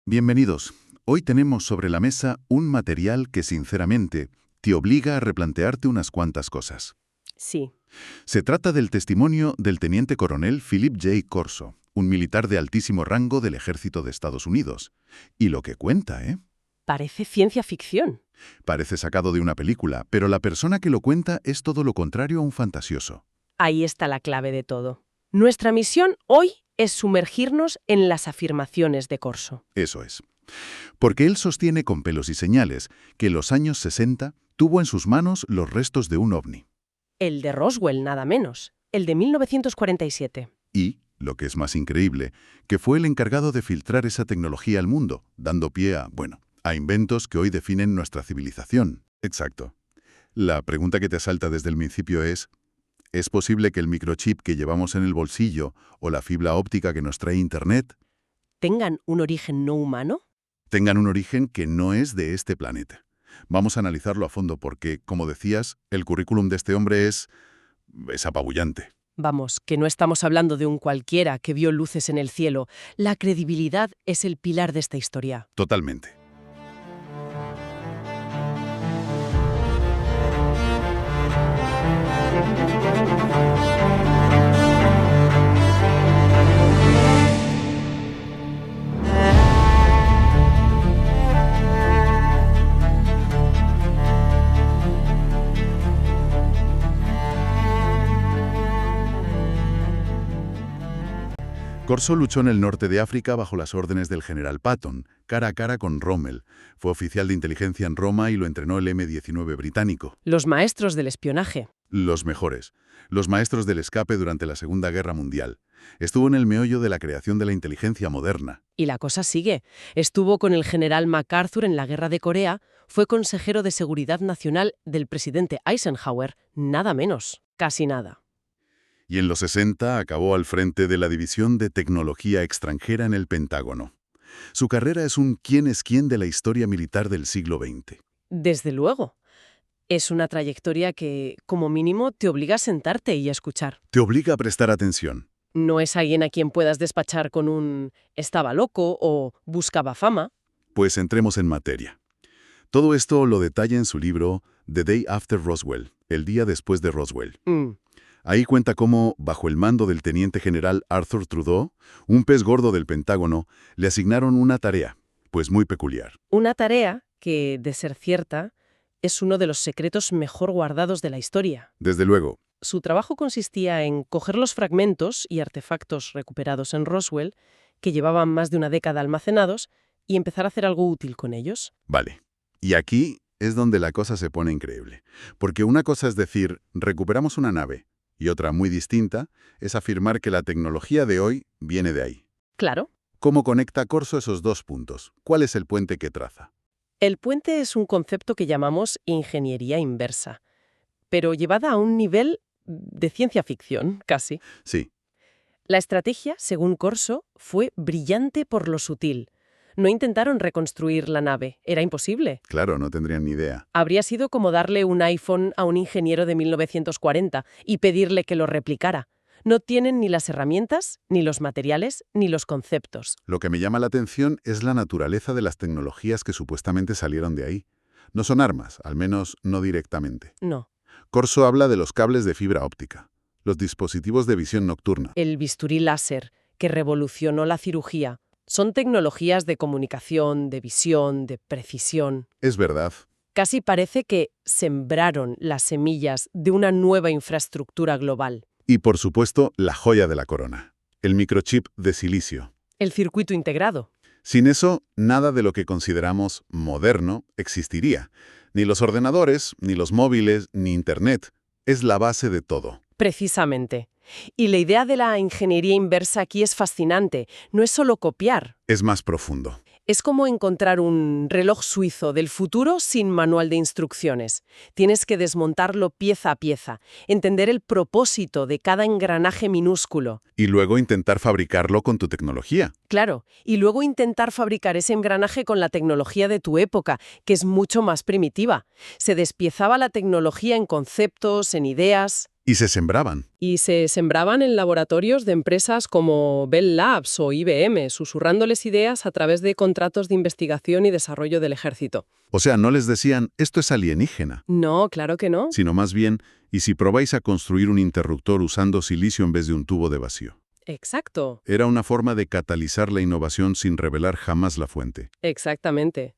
Bienvenidos. Hoy tenemos sobre la mesa un material que, sinceramente, te obliga a replantearte unas cuantas cosas. Sí. Se trata del testimonio del teniente coronel Philip J. Corso, un militar de altísimo rango del ejército de Estados Unidos. Y lo que cuenta, Parece ciencia ficción. Parece sacado de una película, pero la persona que lo cuenta es todo lo contrario a un fantasioso. Ahí está la clave de todo. Nuestra misión hoy es sumergirnos en las afirmaciones de Corso. Eso es. Porque él sostiene con pelos y señales que en los años 60 tuvo en sus manos los restos de un ovni. El de Roswell, nada menos. El de 1947. Y, lo que es más increíble, que fue el encargado de filtrar esa tecnología al mundo, dando pie a inventos que hoy definen nuestra civilización. Exacto. La pregunta que te asalta desde el principio ¿es posible que el microchip que llevamos en el bolsillo o la fibra óptica que nos trae Internet ¿Tengan un origen no humano? tengan un origen que no es de este planeta? Vamos a analizarlo a fondo porque, como decías, el currículum de este hombre es apabullante. Vamos, que no estamos hablando de un cualquiera que vio luces en el cielo. La credibilidad es el pilar de esta historia. Totalmente. Corso luchó en el norte de África bajo las órdenes del general Patton, cara a cara con Rommel. Fue oficial de inteligencia en Roma y lo entrenó el M-19 británico. Los maestros del espionaje. Los mejores. Los maestros del escape durante la Segunda Guerra Mundial. Estuvo en el meollo de la creación de la inteligencia moderna. Y la cosa sigue. Estuvo con el general MacArthur en la Guerra de Corea, fue consejero de Seguridad Nacional del presidente Eisenhower, nada menos, casi nada. Y en los 60 acabó al frente de la División de Tecnología Extranjera en el Pentágono. Su carrera es un quién es quién de la historia militar del siglo XX. Desde luego. Es una trayectoria que, como mínimo, te obliga a sentarte y a escuchar. Te obliga a prestar atención. No es alguien a quien puedas despachar con un «estaba loco» o «buscaba fama». Pues entremos en materia. Todo esto lo detalla en su libro The Day After Roswell, el día después de Roswell. Ahí cuenta cómo, bajo el mando del teniente general Arthur Trudeau, un pez gordo del Pentágono, le asignaron una tarea, pues muy peculiar. Una tarea que, de ser cierta, es uno de los secretos mejor guardados de la historia. Desde luego. Su trabajo consistía en coger los fragmentos y artefactos recuperados en Roswell, que llevaban más de una década almacenados, y empezar a hacer algo útil con ellos. Vale. Y aquí es donde la cosa se pone increíble. Porque una cosa es decir, recuperamos una nave, y otra muy distinta es afirmar que la tecnología de hoy viene de ahí. Claro. ¿Cómo conecta Corso esos dos puntos? ¿Cuál es el puente que traza? El puente es un concepto que llamamos ingeniería inversa, pero llevada a un nivel de ciencia ficción, casi. Sí. La estrategia, según Corso, fue brillante por lo sutil. No intentaron reconstruir la nave, era imposible. Claro, no tendrían ni idea. Habría sido como darle un iPhone a un ingeniero de 1940 y pedirle que lo replicara. No tienen ni las herramientas, ni los materiales, ni los conceptos. Lo que me llama la atención es la naturaleza de las tecnologías que supuestamente salieron de ahí. No son armas, al menos no directamente. No. Corso habla de los cables de fibra óptica, los dispositivos de visión nocturna. El bisturí láser, que revolucionó la cirugía. Son tecnologías de comunicación, de visión, de precisión. Es verdad. Casi parece que sembraron las semillas de una nueva infraestructura global. Y por supuesto, la joya de la corona, el microchip de silicio. El circuito integrado. Sin eso, nada de lo que consideramos moderno existiría. Ni los ordenadores, ni los móviles, ni Internet. Es la base de todo. Precisamente. Y la idea de la ingeniería inversa aquí es fascinante. No es solo copiar. Es más profundo. Es como encontrar un reloj suizo del futuro sin manual de instrucciones. Tienes que desmontarlo pieza a pieza, entender el propósito de cada engranaje minúsculo. Y luego intentar fabricarlo con tu tecnología. Claro, y luego intentar fabricar ese engranaje con la tecnología de tu época, que es mucho más primitiva. Se despiezaba la tecnología en conceptos, en ideas. Y se sembraban. Y se sembraban en laboratorios de empresas como Bell Labs o IBM, susurrándoles ideas a través de contratos de investigación y desarrollo del ejército. O sea, no les decían, esto es alienígena, No, claro que no. sino más bien, ¿y si probáis a construir un interruptor usando silicio en vez de un tubo de vacío? Exacto, Era una forma de catalizar la innovación sin revelar jamás la fuente. exactamente.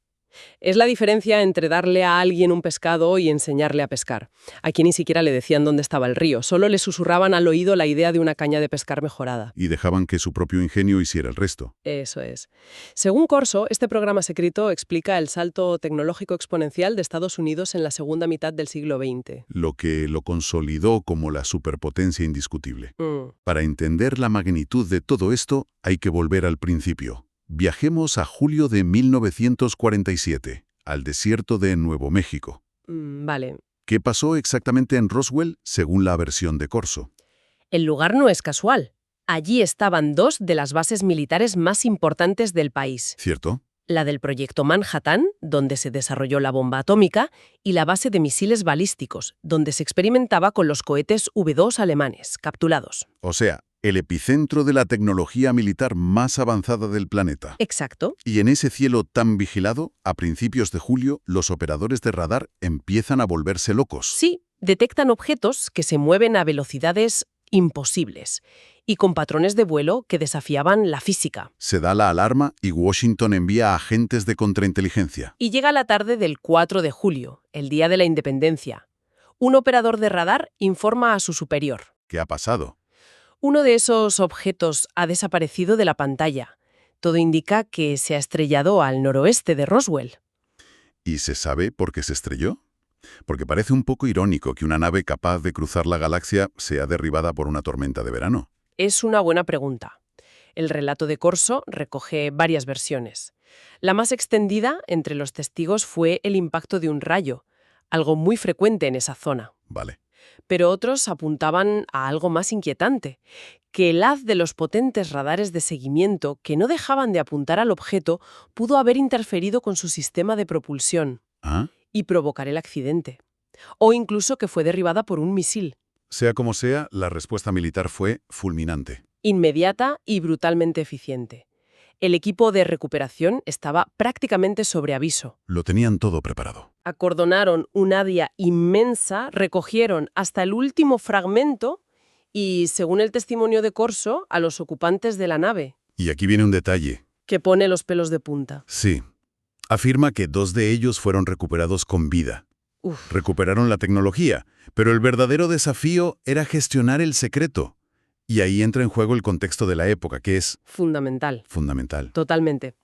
Es la diferencia entre darle a alguien un pescado y enseñarle a pescar. Aquí ni siquiera le decían dónde estaba el río, solo le susurraban al oído la idea de una caña de pescar mejorada. Y dejaban que su propio ingenio hiciera el resto. Eso es. Según Corso, este programa secreto explica el salto tecnológico exponencial de Estados Unidos en la segunda mitad del siglo XX. Lo que lo consolidó como la superpotencia indiscutible. Mm. Para entender la magnitud de todo esto, hay que volver al principio. Viajemos a julio de 1947, al desierto de Nuevo México. Vale. ¿Qué pasó exactamente en Roswell, según la versión de Corso? El lugar no es casual. Allí estaban dos de las bases militares más importantes del país. ¿Cierto? La del proyecto Manhattan, donde se desarrolló la bomba atómica, y la base de misiles balísticos, donde se experimentaba con los cohetes V2 alemanes, capturados. O sea, el epicentro de la tecnología militar más avanzada del planeta. Exacto. Y en ese cielo tan vigilado, a principios de julio, los operadores de radar empiezan a volverse locos. Sí, detectan objetos que se mueven a velocidades imposibles y con patrones de vuelo que desafiaban la física. Se da la alarma y Washington envía a agentes de contrainteligencia. Y llega la tarde del 4 de julio, el día de la independencia. Un operador de radar informa a su superior. ¿Qué ha pasado? Uno de esos objetos ha desaparecido de la pantalla. Todo indica que se ha estrellado al noroeste de Roswell. ¿Y se sabe por qué se estrelló? Porque parece un poco irónico que una nave capaz de cruzar la galaxia sea derribada por una tormenta de verano. Es una buena pregunta. El relato de Corso recoge varias versiones. La más extendida entre los testigos fue el impacto de un rayo, algo muy frecuente en esa zona. Vale. Pero otros apuntaban a algo más inquietante, que el haz de los potentes radares de seguimiento que no dejaban de apuntar al objeto pudo haber interferido con su sistema de propulsión ¿Ah? y provocar el accidente. O incluso que fue derribada por un misil. Sea como sea, la respuesta militar fue fulminante. Inmediata y brutalmente eficiente. El equipo de recuperación estaba prácticamente sobre aviso. Lo tenían todo preparado. Acordonaron un área inmensa, recogieron hasta el último fragmento y, según el testimonio de Corso, a los ocupantes de la nave, Y aquí viene un detalle. que pone los pelos de punta. Sí. Afirma que 2 de ellos fueron recuperados con vida. Uf, Recuperaron la tecnología, pero el verdadero desafío era gestionar el secreto. Y ahí entra en juego el contexto de la época, que es fundamental. fundamental. Totalmente.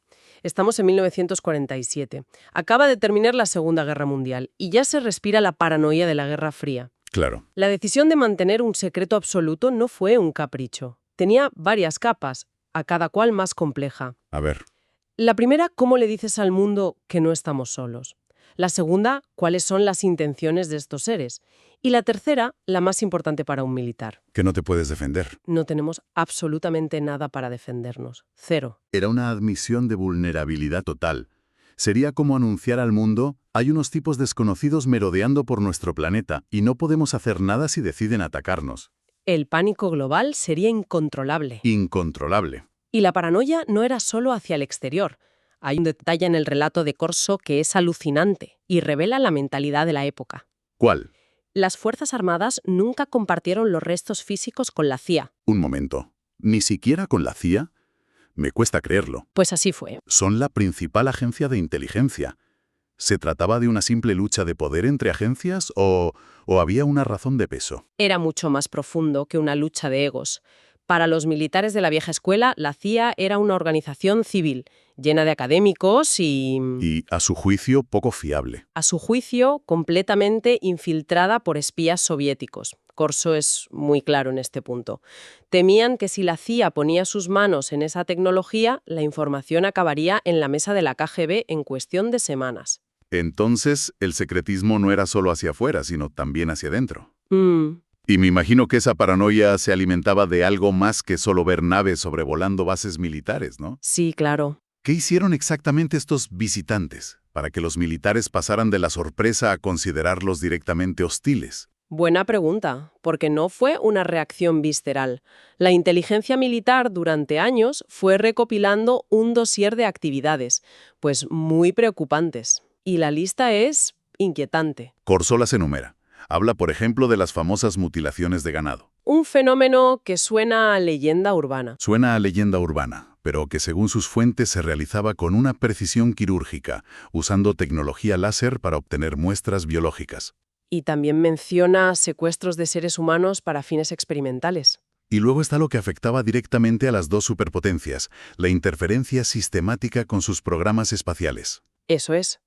Estamos en 1947. Acaba de terminar la Segunda Guerra Mundial y ya se respira la paranoia de la Guerra Fría. Claro. La decisión de mantener un secreto absoluto no fue un capricho. Tenía varias capas, a cada cual más compleja. A ver, La primera, ¿cómo le dices al mundo que no estamos solos? La segunda, ¿cuáles son las intenciones de estos seres? Y la tercera, la más importante para un militar. que no te puedes defender. No tenemos absolutamente nada para defendernos. Cero. Era una admisión de vulnerabilidad total. Sería como anunciar al mundo, hay unos tipos desconocidos merodeando por nuestro planeta y no podemos hacer nada si deciden atacarnos. El pánico global sería incontrolable. Incontrolable. Y la paranoia no era solo hacia el exterior. Hay un detalle en el relato de Corso que es alucinante y revela la mentalidad de la época. ¿Cuál? Las Fuerzas Armadas nunca compartieron los restos físicos con la CIA. Un momento. ¿Ni siquiera con la CIA? Me cuesta creerlo. Pues así fue. Son la principal agencia de inteligencia. ¿Se trataba de una simple lucha de poder entre agencias o había una razón de peso? Era mucho más profundo que una lucha de egos. Para los militares de la vieja escuela, la CIA era una organización civil, llena de académicos Y, a su juicio, poco fiable. a su juicio, completamente infiltrada por espías soviéticos. Corso es muy claro en este punto. Temían que si la CIA ponía sus manos en esa tecnología, la información acabaría en la mesa de la KGB en cuestión de semanas. Entonces, el secretismo no era solo hacia afuera, sino también hacia adentro. Mm, Y me imagino que esa paranoia se alimentaba de algo más que solo ver naves sobrevolando bases militares, ¿no? sí, claro. ¿Qué hicieron exactamente estos visitantes para que los militares pasaran de la sorpresa a considerarlos directamente hostiles? Buena pregunta, porque no fue una reacción visceral. La inteligencia militar durante años fue recopilando un dossier de actividades, pues muy preocupantes. Y la lista es inquietante. Corso las enumera. Habla, por ejemplo, de las famosas mutilaciones de ganado. Un fenómeno que suena a leyenda urbana. Suena a leyenda urbana, pero que según sus fuentes se realizaba con una precisión quirúrgica, usando tecnología láser para obtener muestras biológicas. Y también menciona secuestros de seres humanos para fines experimentales. Y luego está lo que afectaba directamente a las dos superpotencias, la interferencia sistemática con sus programas espaciales. Eso es.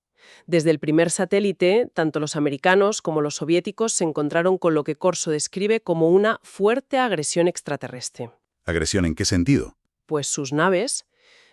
Desde el primer satélite, tanto los americanos como los soviéticos se encontraron con lo que Corso describe como una fuerte agresión extraterrestre. ¿Agresión en qué sentido? Pues sus naves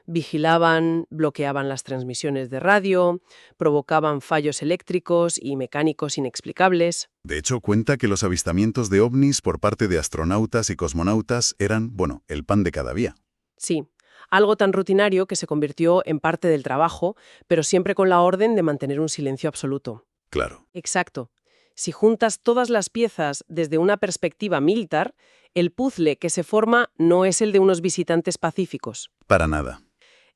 vigilaban, bloqueaban las transmisiones de radio, provocaban fallos eléctricos y mecánicos inexplicables. De hecho, cuenta que los avistamientos de ovnis por parte de astronautas y cosmonautas eran, el pan de cada día. Sí, algo tan rutinario que se convirtió en parte del trabajo, pero siempre con la orden de mantener un silencio absoluto. Claro. Exacto. Si juntas todas las piezas desde una perspectiva militar, el puzzle que se forma no es el de unos visitantes pacíficos. Para nada.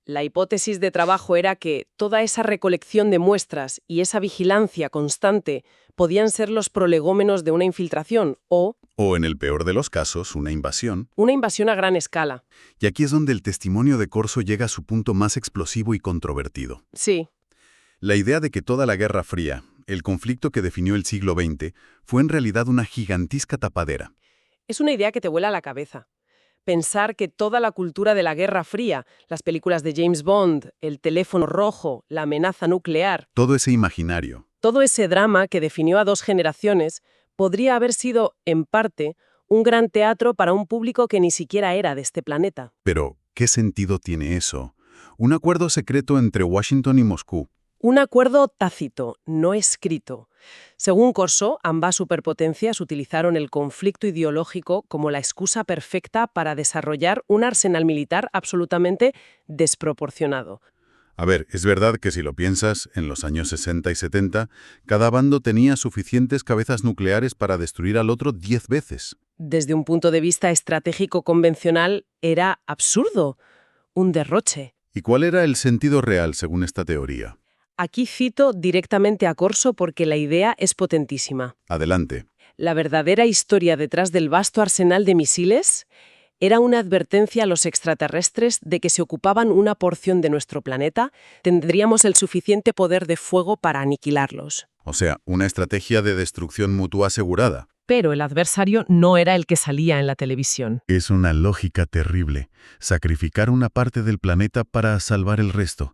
La hipótesis de trabajo era que toda esa recolección de muestras y esa vigilancia constante podían ser los prolegómenos de una infiltración o en el peor de los casos, una invasión. una invasión a gran escala. Y aquí es donde el testimonio de Corso llega a su punto más explosivo y controvertido. Sí, La idea de que toda la Guerra Fría, el conflicto que definió el siglo XX, fue en realidad una gigantisca tapadera. es una idea que te vuela la cabeza. Pensar que toda la cultura de la Guerra Fría, las películas de James Bond, el teléfono rojo, la amenaza nuclear, Todo ese imaginario. todo ese drama que definió a dos generaciones, podría haber sido, en parte, un gran teatro para un público que ni siquiera era de este planeta. Pero, ¿qué sentido tiene eso? Un acuerdo secreto entre Washington y Moscú. Un acuerdo tácito, no escrito. Según Corso, ambas superpotencias utilizaron el conflicto ideológico como la excusa perfecta para desarrollar un arsenal militar absolutamente desproporcionado. A ver, es verdad que si lo piensas, en los años 60 y 70, cada bando tenía suficientes cabezas nucleares para destruir al otro 10 veces. Desde un punto de vista estratégico convencional, era absurdo, un derroche. ¿Y cuál era el sentido real según esta teoría? Aquí cito directamente a Corso porque la idea es potentísima. Adelante. La verdadera historia detrás del vasto arsenal de misiles era una advertencia a los extraterrestres de que si ocupaban una porción de nuestro planeta, tendríamos el suficiente poder de fuego para aniquilarlos. O sea, una estrategia de destrucción mutua asegurada. Pero el adversario no era el que salía en la televisión. Es una lógica terrible. Sacrificar una parte del planeta para salvar el resto.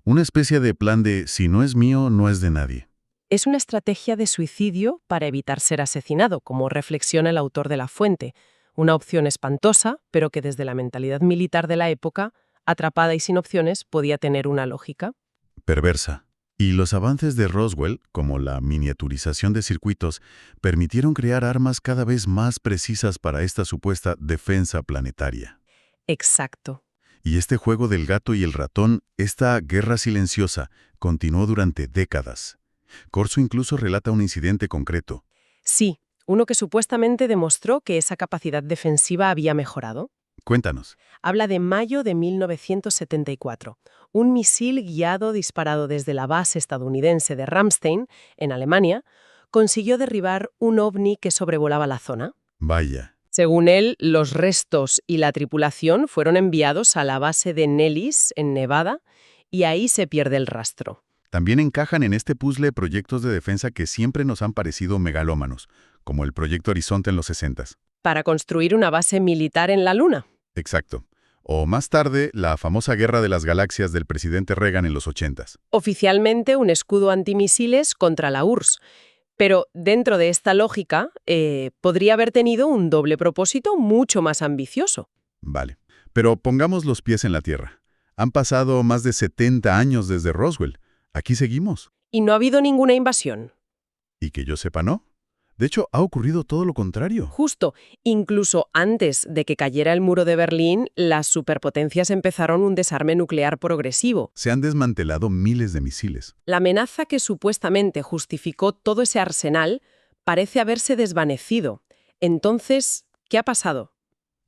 Una especie de plan de si no es mío, no es de nadie. Es una estrategia de suicidio para evitar ser asesinado, como reflexiona el autor de La Fuente. Una opción espantosa, pero que desde la mentalidad militar de la época, atrapada y sin opciones, podía tener una lógica. Perversa. Y los avances de Roswell, como la miniaturización de circuitos, permitieron crear armas cada vez más precisas para esta supuesta defensa planetaria. Exacto. Y este juego del gato y el ratón, esta guerra silenciosa, continuó durante décadas. Corso incluso relata un incidente concreto. Sí, uno que supuestamente demostró que esa capacidad defensiva había mejorado. Cuéntanos. Habla de mayo de 1974. Un misil guiado disparado desde la base estadounidense de Ramstein, en Alemania, consiguió derribar un ovni que sobrevolaba la zona. Vaya. Según él, los restos y la tripulación fueron enviados a la base de Nellis, en Nevada, y ahí se pierde el rastro. También encajan en este puzzle proyectos de defensa que siempre nos han parecido megalómanos, como el Proyecto Horizonte en los 60s. Para construir una base militar en la Luna. Exacto. O más tarde, la famosa Guerra de las Galaxias del presidente Reagan en los 80s. Oficialmente un escudo antimisiles contra la URSS. Pero dentro de esta lógica, podría haber tenido un doble propósito mucho más ambicioso. Vale. Pero pongamos los pies en la tierra. Han pasado más de 70 años desde Roswell. Aquí seguimos. Y no ha habido ninguna invasión. Y que yo sepa, no. De hecho, ha ocurrido todo lo contrario. Justo, incluso antes de que cayera el muro de Berlín, las superpotencias empezaron un desarme nuclear progresivo. Se han desmantelado miles de misiles. La amenaza que supuestamente justificó todo ese arsenal parece haberse desvanecido. Entonces, ¿qué ha pasado?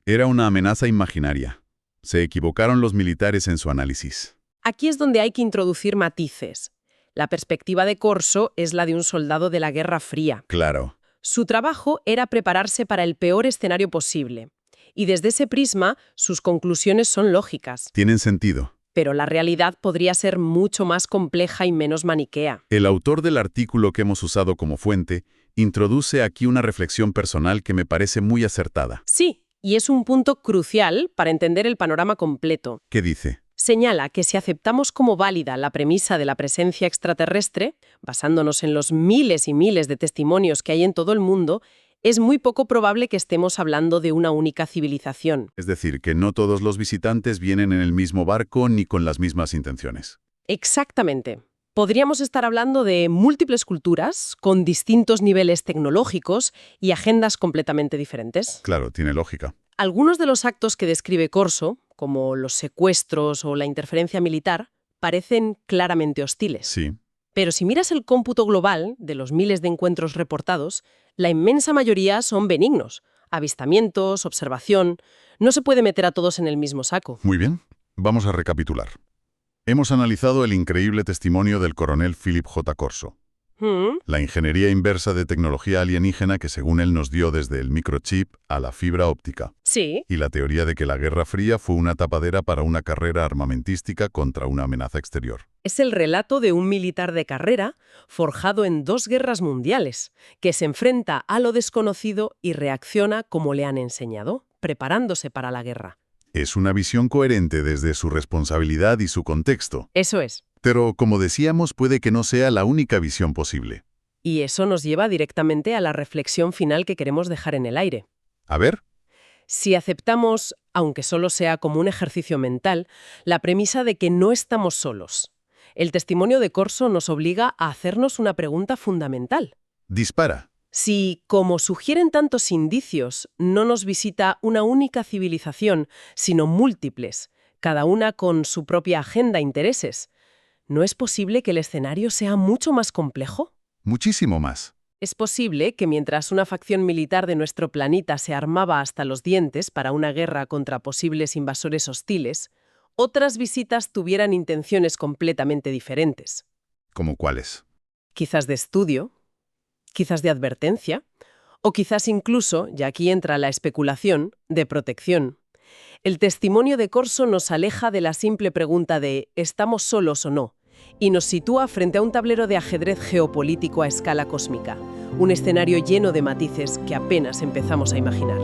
Era una amenaza imaginaria. Se equivocaron los militares en su análisis. Aquí es donde hay que introducir matices. La perspectiva de Corso es la de un soldado de la Guerra Fría. Claro. Su trabajo era prepararse para el peor escenario posible. Y desde ese prisma, sus conclusiones son lógicas. Tienen sentido. Pero la realidad podría ser mucho más compleja y menos maniquea. El autor del artículo que hemos usado como fuente introduce aquí una reflexión personal que me parece muy acertada. Sí, y es un punto crucial para entender el panorama completo. ¿Qué dice? Señala que si aceptamos como válida la premisa de la presencia extraterrestre, basándonos en los miles y miles de testimonios que hay en todo el mundo, es muy poco probable que estemos hablando de una única civilización. Es decir, que no todos los visitantes vienen en el mismo barco ni con las mismas intenciones. Exactamente. Podríamos estar hablando de múltiples culturas, con distintos niveles tecnológicos y agendas completamente diferentes. Claro, tiene lógica. Algunos de los actos que describe Corso, como los secuestros o la interferencia militar, parecen claramente hostiles. Sí. Pero si miras el cómputo global de los miles de encuentros reportados, la inmensa mayoría son benignos. Avistamientos, observación. No se puede meter a todos en el mismo saco. Muy bien. Vamos a recapitular. Hemos analizado el increíble testimonio del coronel Philip J. Corso. La ingeniería inversa de tecnología alienígena que según él nos dio desde el microchip a la fibra óptica. Sí. Y la teoría de que la Guerra Fría fue una tapadera para una carrera armamentística contra una amenaza exterior. Es el relato de un militar de carrera forjado en 2 guerras mundiales, que se enfrenta a lo desconocido y reacciona como le han enseñado, preparándose para la guerra. Es una visión coherente desde su responsabilidad y su contexto. Eso es. Pero, como decíamos, puede que no sea la única visión posible. Y eso nos lleva directamente a la reflexión final que queremos dejar en el aire. A ver. Si aceptamos, aunque solo sea como un ejercicio mental, la premisa de que no estamos solos, el testimonio de Corso nos obliga a hacernos una pregunta fundamental. Dispara. Si, como sugieren tantos indicios, no nos visita una única civilización, sino múltiples, cada una con su propia agenda e intereses, ¿no es posible que el escenario sea mucho más complejo? Muchísimo más. Es posible que mientras una facción militar de nuestro planeta se armaba hasta los dientes para una guerra contra posibles invasores hostiles, otras visitas tuvieran intenciones completamente diferentes. ¿Cómo cuáles? Quizás de estudio, quizás de advertencia, o quizás incluso, y aquí entra la especulación, de protección. El testimonio de Corso nos aleja de la simple pregunta de ¿estamos solos o no? Y nos sitúa frente a un tablero de ajedrez geopolítico a escala cósmica, un escenario lleno de matices que apenas empezamos a imaginar.